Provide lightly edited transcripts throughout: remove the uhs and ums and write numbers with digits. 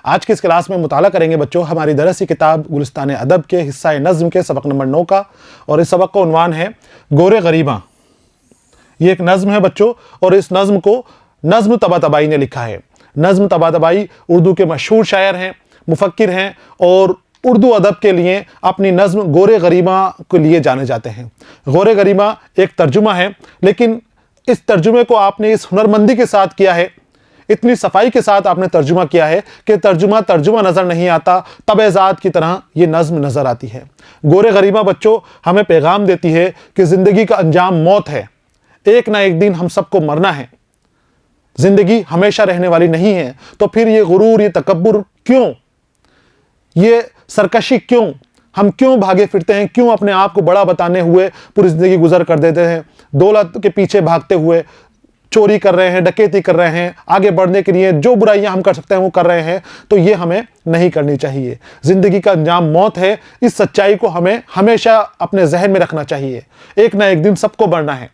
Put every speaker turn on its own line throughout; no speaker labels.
आज की इस क्लास में मुताला करेंगे बच्चों हमारी दरसी किताब गुलिस्तान अदब के हिस्सा नज़्म के सबक नंबर 9 का, और इस सबक का उन्वान है गोरे गरीबा। ये एक नज़्म है बच्चों, और इस नज़्म को नज़्म तबातबाई ने लिखा है। नज़्म तबातबाई उर्दू के मशहूर शायर हैं, मुफक्किर हैं, और उर्दू अदब के लिए अपनी नज़्म गोरे गरीबा के लिए जाने जाते हैं। गोरे गरीबा एक तर्जुमा है, लेकिन इस तर्जुमे को आपने इस हुनरमंदी के साथ किया है, इतनी सफाई के साथ आपने तर्जुमा किया है कि तर्जुमा नज़र नहीं आता, तबेज़ात की तरह ये नज़्म नज़र आती है। गोरे गरीबा बच्चों हमें पैगाम देती है कि ज़िंदगी का अंजाम मौत है। एक ना एक दिन हम सबको मरना है। ज़िंदगी हमेशा रहने वाली नहीं है, तो फिर ये गुरूर, ये तकब्बुर क्यों, ये सरकशी क्यों? हम क्यों भागे फिरते हैं? क्यों अपने आप को बड़ा बताने हुए पूरी ज़िंदगी गुजर कर देते हैं? दौलत के पीछे भागते हुए चोरी कर रहे हैं, डकैती कर रहे हैं, आगे बढ़ने के लिए जो बुराइयां हम कर सकते हैं वो कर रहे हैं। तो ये हमें नहीं करनी चाहिए। ज़िंदगी का अंजाम मौत है, इस सच्चाई को हमें हमेशा अपने जहन में रखना चाहिए। एक ना एक दिन सबको मरना है।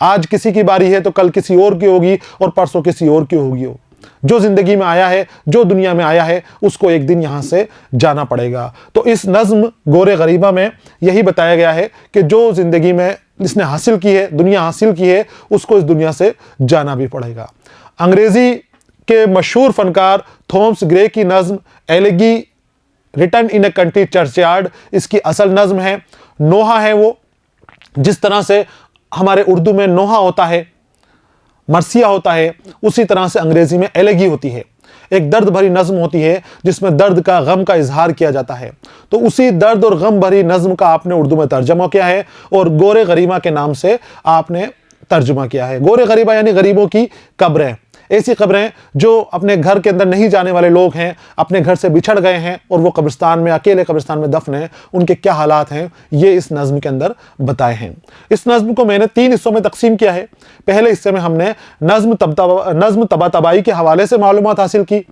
आज किसी की बारी है तो कल किसी और की होगी, और परसों किसी और की होगी। जो ज़िंदगी में आया है, जो दुनिया में आया है, उसको एक दिन यहाँ से जाना पड़ेगा। तो इस नज़्म गोरे गरीबा में यही बताया गया है कि जो ज़िंदगी में इसने हासिल की है, दुनिया हासिल की है, उसको इस दुनिया से जाना भी पड़ेगा। अंग्रेज़ी के मशहूर फ़नकार थॉमस ग्रे की नज़्म elegy written in a country churchyard इसकी असल नज़्म है। नोहा है वो, जिस तरह से हमारे उर्दू में नोहा होता है, मरसिया होता है, उसी तरह से अंग्रेजी में एलेगी होती है। एक दर्द भरी नज़्म होती है जिसमें दर्द का, गम का इजहार किया जाता है। तो उसी दर्द और गम भरी नज़्म का आपने उर्दू में तर्जमा किया है, और गोरे गरीबा के नाम से आपने तर्जुमा किया है। गोरे गरीबा यानी गरीबों की कब्रें, ऐसी कब्रें जो अपने घर के अंदर नहीं जाने वाले लोग हैं, अपने घर से बिछड़ गए हैं और वो कब्रिस्तान में, अकेले कब्रिस्तान में दफन हैं, उनके क्या हालात हैं, ये इस नज़्म के अंदर बताए हैं। इस नज़्म को मैंने 3 हिस्सों में तकसीम किया है। पहले हिस्से में हमने नज़्म तबातबाई के हवाले से मालूमात हासिल की,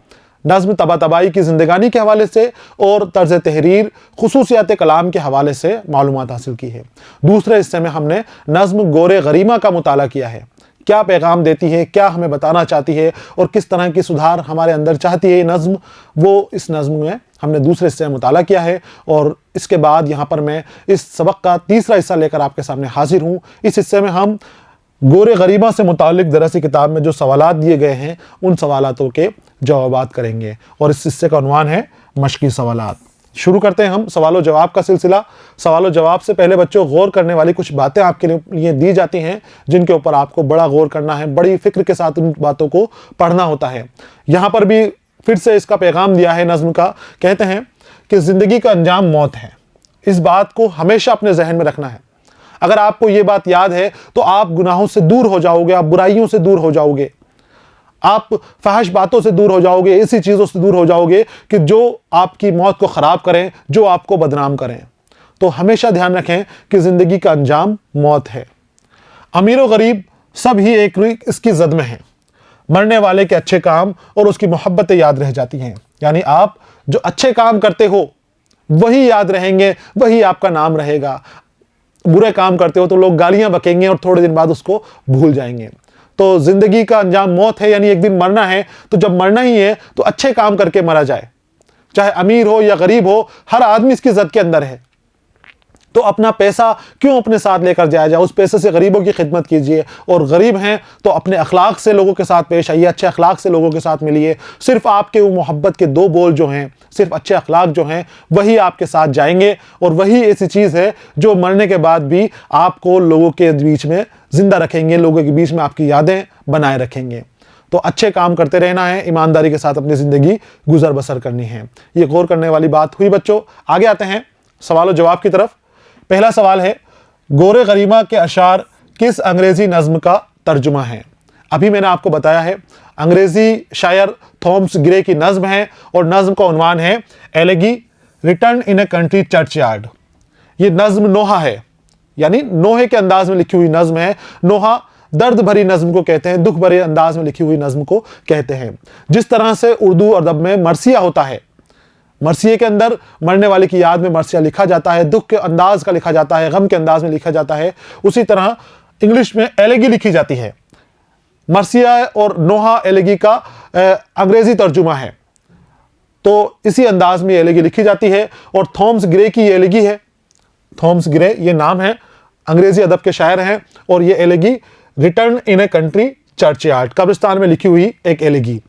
नज़्म तबातबाई की ज़िंदगानी के हवाले से और तर्ज तहरीर, खुसूसियात कलाम के हवाले से मालूमात हासिल की है। दूसरे हिस्से में हमने नज़्म गोरे गरीबा का मुताला किया है, क्या पैगाम देती है, क्या हमें बताना चाहती है, और किस तरह की सुधार हमारे अंदर चाहती है ये नज़्म, वो इस नज़्म में हमने दूसरे हिस्से में मुताला किया है। और इसके बाद यहाँ पर मैं इस सबक का तीसरा हिस्सा लेकर आपके सामने हाजिर हूँ। इस हिस्से में हम गोरे गरीबा से मुतालिक दरसी किताब में जो सवालात दिए गए हैं, उन सवालातों के जवाबात करेंगे, और इस हिस्से का उन्वान है मशकी सवालात। शुरू करते हैं हम सवाल और जवाब का सिलसिला। सवाल और जवाब से पहले बच्चों गौर करने वाली कुछ बातें आपके लिए दी जाती हैं, जिनके ऊपर आपको बड़ा गौर करना है, बड़ी फिक्र के साथ उन बातों को पढ़ना होता है। यहाँ पर भी फिर से इसका पैगाम दिया है नज़्म का। कहते हैं कि ज़िंदगी का अंजाम मौत है। इस बात को हमेशा अपने जहन में रखना है। अगर आपको ये बात याद है तो आप गुनाहों से दूर हो जाओगे, आप बुराइयों से दूर हो जाओगे, आप फहश बातों से दूर हो जाओगे, ऐसी चीज़ों से दूर हो जाओगे कि जो आपकी मौत को ख़राब करें, जो आपको बदनाम करें। तो हमेशा ध्यान रखें कि ज़िंदगी का अंजाम मौत है। अमीर व गरीब सब ही एक इसकी जद में हैं। मरने वाले के अच्छे काम और उसकी मोहब्बतें याद रह जाती हैं। यानी आप जो अच्छे काम करते हो वही याद रहेंगे, वही आपका नाम रहेगा। बुरे काम करते हो तो लोग गालियां बकेंगे और थोड़े दिन बाद उसको भूल जाएंगे। तो जिंदगी का अंजाम मौत है, यानी एक दिन मरना है। तो जब मरना ही है तो अच्छे काम करके मरा जाए, चाहे अमीर हो या गरीब हो, हर आदमी इसकी जद के अंदर है। तो अपना पैसा क्यों अपने साथ लेकर जाया जाए, उस पैसे से गरीबों की खिदमत कीजिए। और गरीब हैं तो अपने अखलाक से लोगों के साथ पेश आइए, अच्छे अखलाक से लोगों के साथ मिलिए। सिर्फ आपके वो मोहब्बत के 2 बोल जो हैं, सिर्फ अच्छे अखलाक जो हैं, वही आपके साथ जाएंगे। और वही ऐसी चीज़ है जो मरने के बाद भी आपको लोगों के बीच में जिंदा रखेंगे, लोगों के बीच में आपकी यादें बनाए रखेंगे। तो अच्छे काम करते रहना है, ईमानदारी के साथ अपनी ज़िंदगी गुजर बसर करनी है। ये गौर करने वाली बात हुई बच्चों। आगे आते हैं सवाल और जवाब की तरफ। पहला सवाल है, गोरे गरीबा के अशार किस अंग्रेजी नज्म का तर्जुमा है? अभी मैंने आपको बताया है अंग्रेजी शायर थॉमस ग्रे की नज्म है और नज्म का उन्वान है एलेगी return in a country churchyard. ये नज्म नोहा है, यानी नोहे के अंदाज में लिखी हुई नज्म है। नोहा दर्द भरी नज्म को कहते हैं, दुख भरे अंदाज में लिखी हुई नज्म को कहते हैं। जिस तरह से उर्दू अदब में मरसिया होता है, मरसिए के अंदर मरने वाले की याद में मरसिया लिखा जाता है, दुख के अंदाज का लिखा जाता है, गम के अंदाज में लिखा जाता है। उसी तरह इंग्लिश में एलेगी लिखी जाती है। मरसिया और नोहा एलेगी का अंग्रेजी तर्जुमा है। तो इसी अंदाज में ये एलेगी लिखी जाती है। और थॉमस ग्रे की ये एलेगी है, थॉमस ग्रे ये नाम है, अंग्रेजी अदब के शायर हैं। और ये एलेगी return in a country churchyard, कब्रिस्तान में लिखी हुई एक एलेगी।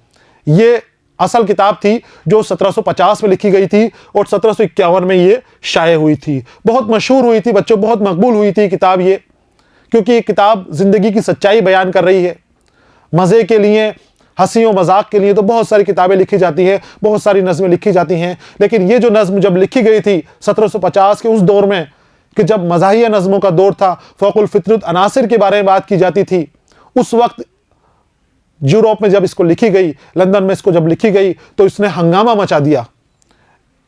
ये असल किताब थी जो 1750 में लिखी गई थी और 1751 में ये शाये हुई थी। बहुत मशहूर हुई थी बच्चों, बहुत मकबूल हुई थी किताब ये, क्योंकि ये किताब जिंदगी की सच्चाई बयान कर रही है। मज़े के लिए, हंसी और मजाक के लिए तो बहुत सारी किताबें लिखी जाती हैं, बहुत सारी नज़में लिखी जाती हैं, लेकिन ये जो नज़्म जब लिखी गई थी 1750 के उस दौर में, कि जब मज़ाहिया नज़मों का दौर था, फ़ौकुल फितरत अनासिर के बारे में बात की जाती थी, उस वक्त यूरोप में जब इसको लिखी गई, लंदन में इसको जब लिखी गई, तो इसने हंगामा मचा दिया।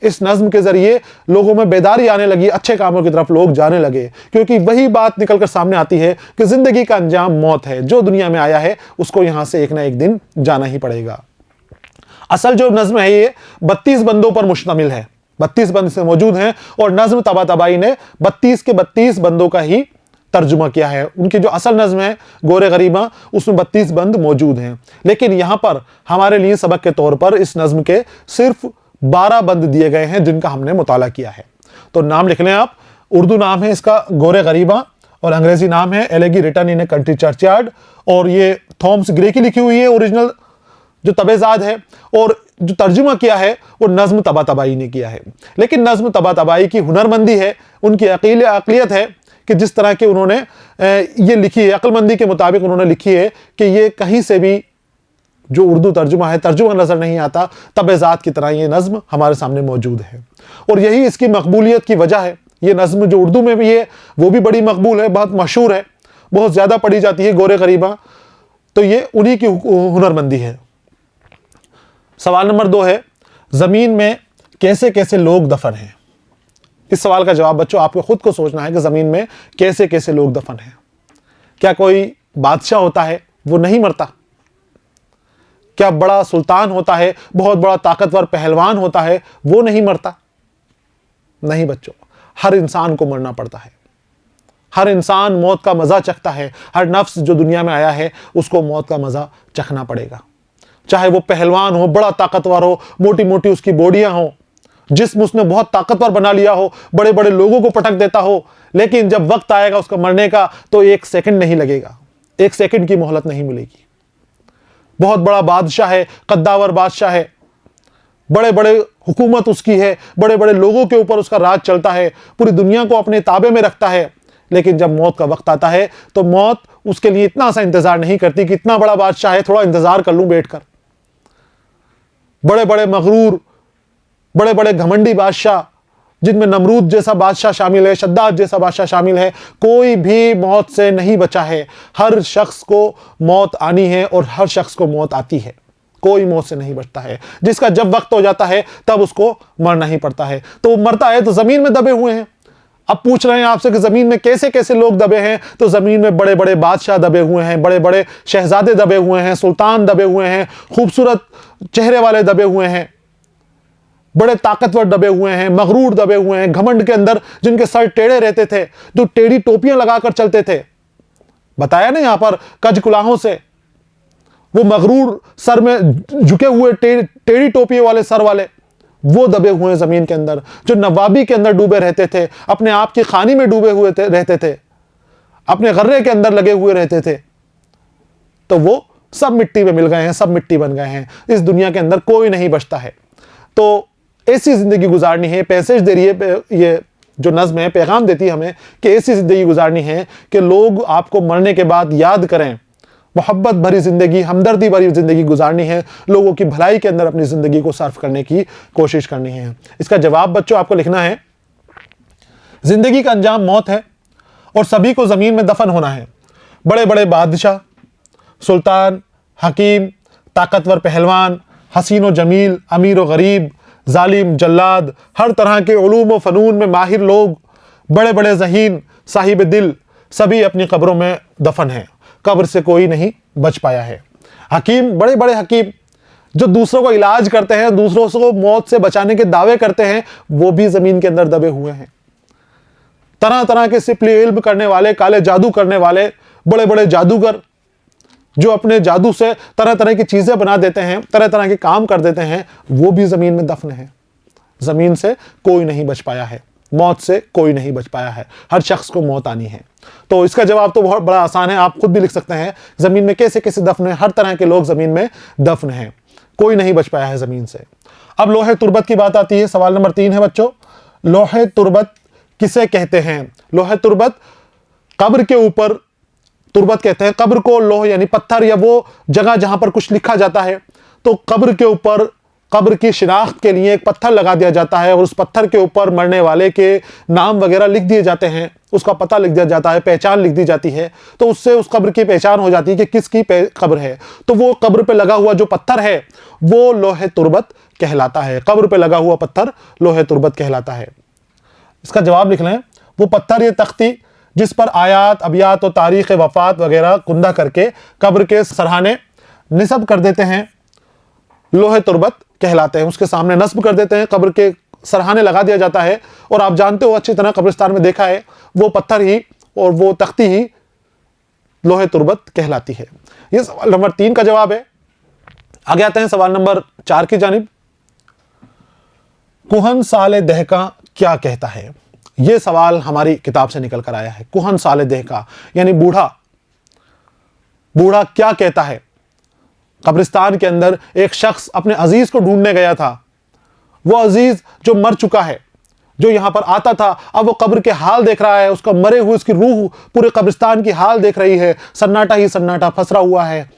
इस नज़्म के ज़रिए लोगों में बेदारी आने लगी, अच्छे कामों की तरफ लोग जाने लगे, क्योंकि वही बात निकल कर सामने आती है कि ज़िंदगी का अंजाम मौत है। जो दुनिया में आया है उसको यहाँ से एक ना एक दिन जाना ही पड़ेगा। असल जो नज़्म है ये 32 बंदों पर मुश्तमिल है, 32 बंद से मौजूद हैं, और नज़्म तबातबाई ने 32 के 32 बंदों का ही तर्जुमा किया है। उनकी जो असल नज़्म है गोरे गरीबा, उसमें 32 बंद मौजूद हैं, लेकिन यहाँ पर हमारे लिए सबक के तौर पर इस नज़्म के सिर्फ 12 बंद दिए गए हैं जिनका हमने मुताला किया है। तो नाम लिख लें आप, उर्दू नाम है इसका गोरे गरीबा और अंग्रेजी नाम है एलेगी return in a country churchyard, और ये थॉमस ग्रे की लिखी हुई है ओरिजिनल जो तबेजाद है, और जो तर्जुमा किया है वो नज़्म तबातबाई ने किया है। लेकिन नज़्म तबातबाई की हुनरमंदी है, उनकी अक़लियत है कि जिस तरह के उन्होंने ये लिखी है, अक्लमंदी के मुताबिक उन्होंने लिखी है कि ये कहीं से भी जो उर्दू तर्जुमा है तर्जुमा नज़र नहीं आता, तबेजात की तरह ये नज़्म हमारे सामने मौजूद है। और यही इसकी मकबूलियत की वजह है। ये नज़्म जो उर्दू में भी है वो भी बड़ी मकबूल है, बहुत मशहूर है, बहुत ज़्यादा पढ़ी जाती है, गोरे गरीबा। तो ये उन्हीं की हुनरमंदी है। सवाल नंबर 2 है, ज़मीन में कैसे कैसे लोग दफन हैं। इस सवाल का जवाब बच्चों आपको खुद को सोचना है कि ज़मीन में कैसे कैसे लोग दफन हैं। क्या कोई बादशाह होता है वो नहीं मरता? क्या बड़ा सुल्तान होता है, बहुत बड़ा ताकतवर पहलवान होता है, वो नहीं मरता? नहीं बच्चों, हर इंसान को मरना पड़ता है। हर इंसान मौत का मज़ा चखता है। हर नफ्स जो दुनिया में आया है उसको मौत का मज़ा चखना पड़ेगा। चाहे वो पहलवान हो, बड़ा ताकतवर हो, मोटी मोटी उसकी बॉडियां हो, जिस्म उसने बहुत ताकतवर बना लिया हो, बड़े बड़े लोगों को पटक देता हो, लेकिन जब वक्त आएगा उसका मरने का तो 1 सेकंड नहीं लगेगा, 1 सेकंड की मोहलत नहीं मिलेगी। बहुत बड़ा बादशाह है, कद्दावर बादशाह है, बड़े बड़े हुकूमत उसकी है, बड़े बड़े लोगों के ऊपर उसका राज चलता है, पूरी दुनिया को अपने ताबे में रखता है, लेकिन जब मौत का वक्त आता है तो मौत उसके लिए इतना सा इंतजार नहीं करती कि इतना बड़ा बादशाह है, थोड़ा इंतजार कर लूं बैठकर। बड़े बड़े मगरूर, बड़े बड़े घमंडी बादशाह, जिनमें नमरूद जैसा बादशाह शामिल है, शद्दाद जैसा बादशाह शामिल है, कोई भी मौत से नहीं बचा है। हर शख्स को मौत आनी है और हर शख्स को मौत आती है, कोई मौत से नहीं बचता है। जिसका जब वक्त हो जाता है तब उसको मरना ही पड़ता है। तो वो मरता है तो जमीन में दबे हुए हैं। अब पूछ रहे हैं आपसे कि जमीन में कैसे कैसे लोग दबे हैं, तो जमीन में बड़े बड़े बादशाह दबे हुए हैं, बड़े बड़े शहजादे दबे हुए हैं, सुल्तान दबे हुए हैं, खूबसूरत चेहरे वाले दबे हुए हैं, बड़े ताकतवर दबे हुए हैं, मगरूर दबे हुए हैं, घमंड के अंदर जिनके सर टेढ़े रहते थे, जो टेढ़ी टोपियां लगाकर चलते थे। बताया ना यहां पर कज कुलाहों से, वो मगरूर सर में झुके हुए टेढ़ी टोपी वाले सर वाले वो दबे हुए हैं जमीन के अंदर, जो नवाबी के अंदर डूबे रहते थे, अपने आप की खानी में डूबे हुए रहते थे, अपने गर्रे के अंदर लगे हुए रहते थे, तो वो सब मिट्टी में मिल गए हैं, सब मिट्टी बन गए हैं। इस दुनिया के अंदर कोई नहीं बचता है। तो ऐसी जिंदगी गुजारनी है, पैसेज दे रही है ये जो नज़्म है, पैगाम देती है हमें कि ऐसी जिंदगी गुजारनी है कि लोग आपको मरने के बाद याद करें। मोहब्बत भरी जिंदगी, हमदर्दी भरी जिंदगी गुजारनी है, लोगों की भलाई के अंदर अपनी जिंदगी को सर्फ करने की कोशिश करनी है। इसका जवाब बच्चों आपको लिखना है, जिंदगी का अंजाम मौत है और सभी को जमीन में दफन होना है। बड़े बड़े बादशाह, सुल्तान, हकीम, ताकतवर पहलवान, हसीन व जमील, अमीर व गरीब, जालिम, जल्लाद, हर तरह के उलूम व फनून में माहिर लोग, बड़े बड़े ज़हीन, साहिब दिल, सभी अपनी कब्रों में दफन हैं। कब्र से कोई नहीं बच पाया है। हकीम, बड़े बड़े हकीम जो दूसरों को इलाज करते हैं, दूसरों को मौत से बचाने के दावे करते हैं, वो भी ज़मीन के अंदर दबे हुए हैं। तरह तरह के सिपली इल्म करने वाले, काले जादू करने वाले, बड़े बड़े जादूगर, जो अपने जादू से तरह तरह की चीजें बना देते हैं, तरह तरह के काम कर देते हैं, वो भी जमीन में दफन है। जमीन से कोई नहीं बच पाया है, मौत से कोई नहीं बच पाया है, हर शख्स को मौत आनी है। तो इसका जवाब तो बहुत बड़ा आसान है, आप खुद भी लिख सकते हैं। जमीन में कैसे कैसे दफन है, हर तरह के लोग जमीन में दफन हैं, कोई नहीं बच पाया है जमीन से। अब लोहे तुर्बत की बात आती है। सवाल नंबर 3 है बच्चों, लोहे तुर्बत किसे कहते हैं? लोहे तुर्बत कब्र के ऊपर तुर्बत कहते हैं। कब्र को लोह यानी पत्थर या वो जगह जहां पर कुछ लिखा जाता है, तो कब्र के ऊपर कब्र की शिनाख्त के लिए एक पत्थर लगा दिया जाता है और उस पत्थर के ऊपर मरने वाले के नाम वगैरह लिख दिए जाते हैं, उसका पता लिख दिया जाता है, पहचान लिख दी जाती है। तो उससे उस कब्र की पहचान हो जाती है कि किसकी कब्र है। तो वो कब्र पे लगा हुआ जो पत्थर है वो लोहे तुर्बत कहलाता है। कब्र पे लगा हुआ पत्थर लोहे तुर्बत कहलाता है। इसका जवाब लिख लें, वो पत्थर ये तख्ती जिस पर आयात अबियात और तारीख वफात वगैरह कुंदा करके कब्र के सरहाने निसब कर देते हैं, लोहे तुर्बत कहलाते हैं। उसके सामने नस्ब कर देते हैं, कब्र के सरहाने लगा दिया जाता है। और आप जानते हो अच्छी तरह, कब्रिस्तान में देखा है, वो पत्थर ही और वो तख्ती ही लोहे तुर्बत कहलाती है। ये सवाल नंबर 3 का जवाब है। आगे आते हैं सवाल नंबर 4 की जानिब। कुहन साले दहका क्या कहता है? यह सवाल हमारी किताब से निकल कर आया है। कुहन साले दहका यानी बूढ़ा। बूढ़ा क्या कहता है? कब्रिस्तान के अंदर एक शख्स अपने अजीज को ढूंढने गया था। वो अजीज जो मर चुका है, जो यहां पर आता था, अब वो कब्र के हाल देख रहा है। उसका मरे हुए, उसकी रूह पूरे कब्रिस्तान की हाल देख रही है। सन्नाटा ही सन्नाटा फसरा हुआ है।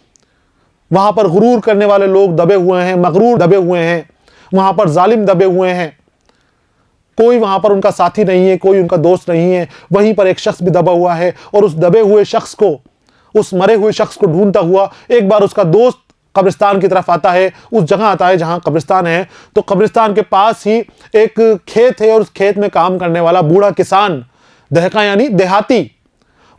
वहां पर गुरूर करने वाले लोग दबे हुए हैं, मगरूर दबे हुए हैं, वहां पर जालिम दबे हुए हैं। कोई वहां पर उनका साथी नहीं है, कोई उनका दोस्त नहीं है। वहीं पर एक शख्स भी दबा हुआ है और उस दबे हुए शख्स को, उस मरे हुए शख्स को ढूंढता हुआ एक बार उसका दोस्त कब्रिस्तान की तरफ आता है, उस जगह आता है जहां कब्रिस्तान है। तो कब्रिस्तान के पास ही एक खेत है और उस खेत में काम करने वाला बूढ़ा किसान, दहका यानी देहाती,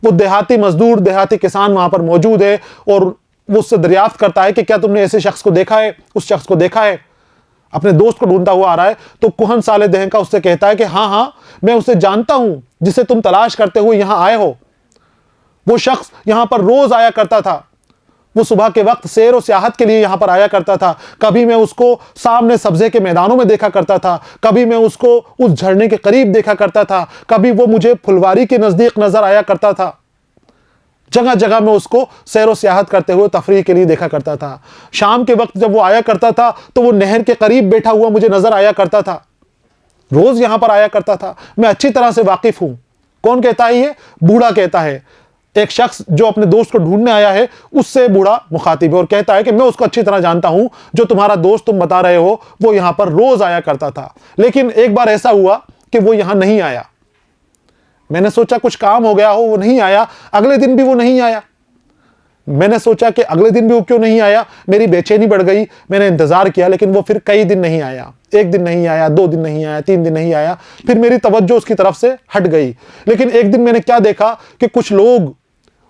वो देहाती मजदूर, देहाती किसान वहां पर मौजूद है। और वो उससे दरियाफ्त करता है कि क्या तुमने ऐसे शख्स को देखा है? उस शख्स को देखा है, अपने दोस्त को ढूंढता हुआ आ रहा है। तो कुहन साले दहका उससे कहता है कि हाँ हाँ, मैं उसे जानता हूं जिसे तुम तलाश करते हुए यहां आए हो। वो शख्स यहां पर रोज आया करता था। वो सुबह के वक्त सैर और सियाहत के लिए यहां पर आया करता था। कभी मैं उसको सामने सब्जे के मैदानों में देखा करता था, कभी मैं उसको उस झरने के करीब देखा करता था, कभी वो मुझे फुलवारी के नजदीक नजर आया करता था। जगह जगह में उसको सैर और सियाहत करते हुए तफरीह के लिए देखा करता था। शाम के वक्त जब वो आया करता था तो वो नहर के करीब बैठा हुआ मुझे नजर आया करता था। रोज यहां पर आया करता था, मैं अच्छी तरह से वाकिफ हूं। कौन कहता है? ये बूढ़ा कहता है। एक शख्स जो अपने दोस्त को ढूंढने आया है, उससे बूढ़ा मुखातिब है और कहता है कि मैं उसको अच्छी तरह जानता हूं, जो तुम्हारा दोस्त तुम बता रहे हो वो यहां पर रोज आया करता था। लेकिन एक बार ऐसा हुआ कि वो यहां नहीं आया। मैंने सोचा कुछ काम हो गया हो, वो नहीं आया। अगले दिन भी वो नहीं आया। मैंने सोचा कि अगले दिन भी वो क्यों नहीं आया, मेरी बेचैनी बढ़ गई। मैंने इंतजार किया, लेकिन वो फिर कई दिन नहीं आया। 1 दिन नहीं आया, 2 दिन नहीं आया, 3 दिन नहीं आया। फिर मेरी तवज्जो उसकी तरफ से हट गई। लेकिन एक दिन मैंने क्या देखा कि कुछ लोग,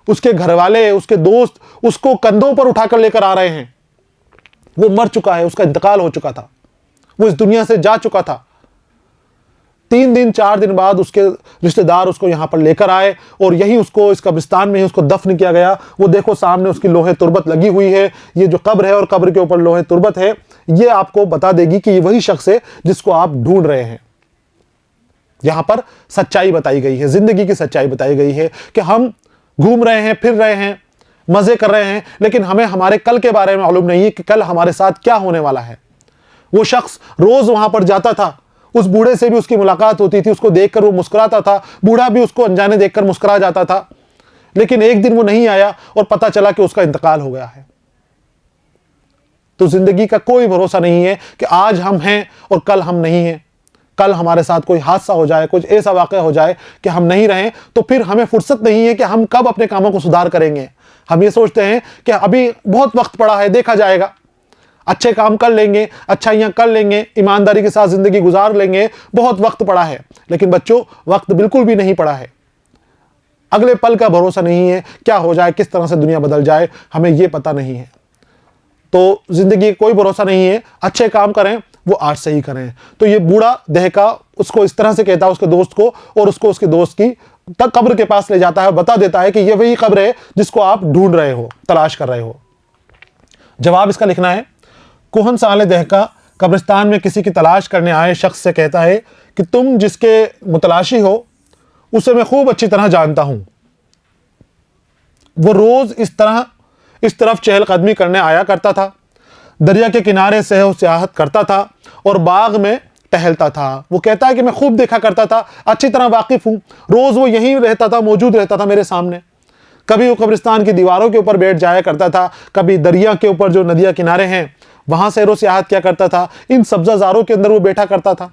उसके घर वाले, उसके दोस्त उसको कंधों पर उठाकर लेकर आ रहे हैं। वो मर चुका है, उसका इंतकाल हो चुका था, वो इस दुनिया से जा चुका था। 3 दिन 4 दिन बाद उसके रिश्तेदार उसको यहां पर लेकर आए और यही उसको, इस कब्रिस्तान में ही उसको दफन किया गया। वो देखो सामने उसकी लोहे तुर्बत लगी हुई है। ये जो कब्र है और कब्र के ऊपर लोहे तुर्बत है, ये आपको बता देगी कि ये वही शख्स है जिसको आप ढूंढ रहे हैं। यहां पर सच्चाई बताई गई है, जिंदगी की सच्चाई बताई गई है कि हम घूम रहे हैं, फिर रहे हैं, मजे कर रहे हैं, लेकिन हमें हमारे कल के बारे में मालूम नहीं है कि कल हमारे साथ क्या होने वाला है। वो शख्स रोज वहां पर जाता था, उस बूढ़े से भी उसकी मुलाकात होती थी, उसको देखकर वो मुस्कुराता था, बूढ़ा भी उसको अनजाने देखकर मुस्कुरा जाता था। लेकिन एक दिन वो नहीं आया और पता चला कि उसका इंतकाल हो गया है। तो जिंदगी का कोई भरोसा नहीं है कि आज हम हैं और कल हम नहीं हैं। कल हमारे साथ कोई हादसा हो जाए, कुछ ऐसा वाक़या हो जाए कि हम नहीं रहें, तो फिर हमें फुर्सत नहीं है कि हम कब अपने कामों को सुधार करेंगे। हम ये सोचते हैं कि अभी बहुत वक्त पड़ा है, देखा जाएगा, अच्छे काम कर लेंगे, अच्छाइयाँ कर लेंगे, ईमानदारी के साथ ज़िंदगी गुजार लेंगे, बहुत वक्त पड़ा है। लेकिन बच्चों, वक्त बिल्कुल भी नहीं पड़ा है। अगले पल का भरोसा नहीं है, क्या हो जाए, किस तरह से दुनिया बदल जाए, हमें ये पता नहीं है। तो ज़िंदगी का कोई भरोसा नहीं है। अच्छे काम करें, वो आज से ही करें। तो ये बूढ़ा दहका उसको इस तरह से कहता है, उसके दोस्त को, और उसको उसके दोस्त की कब्र के पास ले जाता है, बता देता है कि ये वही कब्र है जिसको आप ढूंढ रहे हो, तलाश कर रहे हो। जवाब इसका लिखना है, कोहन साले दहका कब्रिस्तान में किसी की तलाश करने आए शख्स से कहता है कि तुम जिसके मुतलाशी हो उसे मैं खूब अच्छी तरह जानता हूं। वो रोज इस तरफ चहलकदमी करने आया करता था, दरिया के किनारे सैर सियाहत करता था और बाग में टहलता था। वो कहता है कि मैं खूब देखा करता था, अच्छी तरह वाकिफ हूं, रोज वो यहीं रहता था, मौजूद रहता था मेरे सामने। कभी वो कब्रिस्तान की दीवारों के ऊपर बैठ जाया करता था, कभी दरिया के ऊपर जो नदियां किनारे हैं वहां सैर सियाहत किया करता था, इन सब्जाजारों के अंदर वो बैठा करता था।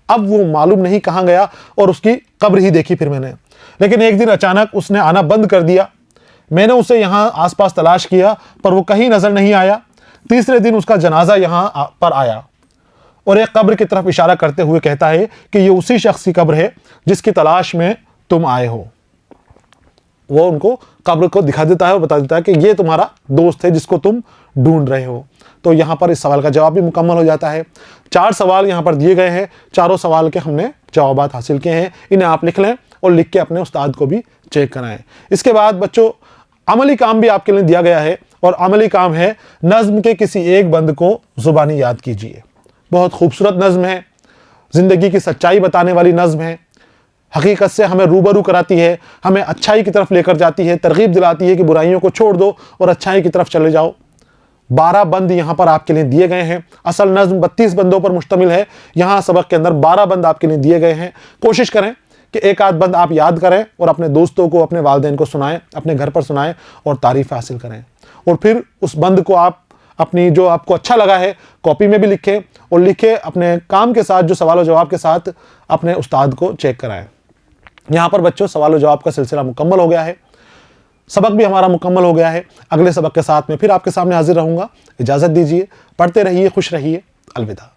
अब वो मालूम नहीं कहां गया और उसकी कब्र ही देखी फिर मैंने। लेकिन एक दिन अचानक उसने आना बंद कर दिया। मैंने उसे यहां आसपास तलाश किया पर वो कहीं नजर नहीं आया। तीसरे दिन उसका जनाजा यहां पर आया और एक कब्र की तरफ इशारा करते हुए कहता है कि ये उसी शख्स की कब्र है जिसकी तलाश में तुम आए हो। वो उनको कब्र को दिखा देता है और बता देता है कि ये तुम्हारा दोस्त है जिसको तुम ढूंढ रहे हो। तो यहां पर इस सवाल का जवाब भी मुकम्मल हो जाता है। 4 सवाल यहां पर दिए गए हैं, चारों सवाल के हमने जवाबात हासिल किए हैं। इन्हें आप लिख लें और लिख के अपने उस्ताद को भी चेक कराएं। इसके बाद बच्चों अमली काम भी आपके लिए दिया गया है और अमली काम है नज्म के किसी एक बंद को जुबानी याद कीजिए। बहुत खूबसूरत नज्म है, जिंदगी की सच्चाई बताने वाली नज्म है, हकीकत से हमें रूबरू कराती है, हमें अच्छाई की तरफ लेकर जाती है, तरगीब दिलाती है कि बुराइयों को छोड़ दो और अच्छाई की तरफ चले जाओ। 12 बंद यहाँ पर आपके लिए दिए गए हैं। असल नज्म 32 बंदों पर मुश्तमिल है, यहाँ सबक के अंदर 12 बंद आपके लिए दिए गए हैं। कोशिश करें कि एक आध बंद आप याद करें और अपने दोस्तों को, अपने वालिदैन को सुनाएं, अपने घर पर सुनाएं और तारीफ हासिल करें। और फिर उस बंद को आप अपनी जो आपको अच्छा लगा है कॉपी में भी लिखें और लिखे अपने काम के साथ, जो सवाल और जवाब के साथ अपने उस्ताद को चेक कराएं। यहाँ पर बच्चों सवाल और जवाब का सिलसिला मुकम्मल हो गया है, सबक भी हमारा मुकम्मल हो गया है। अगले सबक के साथ में फिर आपके सामने हाजिर रहूँगा। इजाज़त दीजिए, पढ़ते रहिए, खुश रहिए, अलविदा।